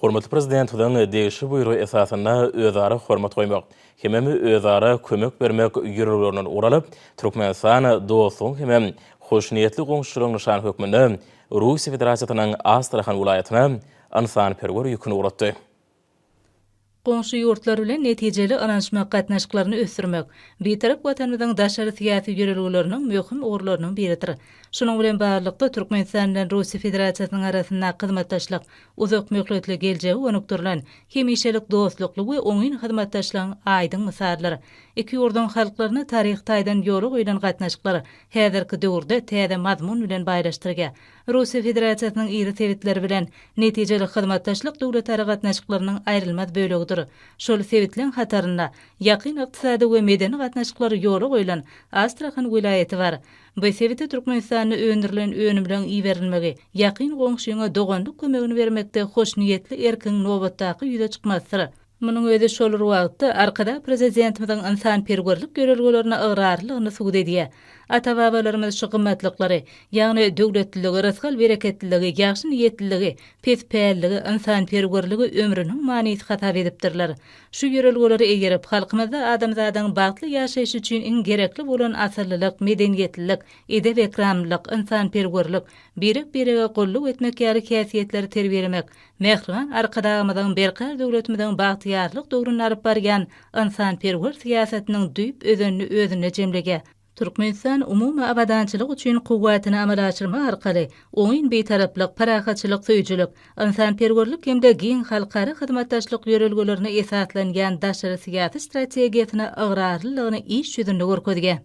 Hormatly prezidentiň degişi buyrugy esasynda özara hormat goýmak, hemem özara kömek bermek ýürürlerinden uralyp, Türkmenistan dostlugyň hemem hoşniýetli goňşulygyň nişan hökmünde Russiýa Federatsiýasynyň Astrahan welaýatyna ansanperwer ýüküni uratdy. Qoňşy ýurtlar bilen netijeli arranjman gatnaşyklaryny ösürmek, betarap watanymyzyň daşary syýasy ýörelgileriniň möhüm orlarynyň biridir. Şunuň bilen barlykda Türkmenistan bilen Russiýa Federatsiýasynyň arasynda hyzmatdaşlyk, uzak möhletli geljegi önükdirilen, hemişelik dostlukly we oňyn hyzmatdaşlygyň aýdyň mysallary. Iki ýurdun halklaryny taryh taýdan ýoly goýulan gatnaşyklary häzirki döwürde täze mazmun bilen baýlaşdyrga. Russiýa Federatsiýasynyň iri sebitleri bilen netijeli hyzmatdaşlyk döwletleri gatnaşyklarynyň aýrylmaz bölegidir. Şol sebitleň hatarynda ýakyn ykdysady we medeni gatnaşyklary ýoly goýulan Astrahan welaýaty bar. Bu sebitde Türkmenistanyň öndürilen önüm bilen iýerilmegi, ýakyn goňşuýyňa doganlyk kömegini bermekde hoşniýetli erkiň nobatdaky ýüze çykmasydyr. Munyň özi şol wagtda arkada prezidentimiziň insanperwerlik görelgelerini ıgrarlygyny suwd edýär. Ata-babalarymyz şu gymmatlyklary, ýagny döwletligi, rasgal bereketligi, ýagşy niýetligi, pespälligi, insanperwerligi ömrüniň manysyny hatap edipdirler. Şu görelgeleri egerip halkymyzda adamzadyň bagtly ýaşaýyşy üçin iň gerekli bolan asyllyk, medeniýetlilik, edep ekramlyk, insanperwerlik, birek-birege golluk etmek ýaly käsiýetleri terbiýelemek, mehriban arkadagymyzyň berkar döwletimiziň bagtyýarlyk döwrüne alyp bargan insanperwer siýasatynyň düýp özenini özüne jemlege. Türkmenistan umumy abadançylyk üçin kuwwatyny amala aşyrmak arkaly oňyn betaraplyk, parahatçylyk, söýüjülük, insanperwerlik hemde giň halkary hyzmatdaşlyk ýörelgelerini esaslanýan daşary syýasy strategiýasyna ıgrarlylygyny iş ýüzünde görkezýär.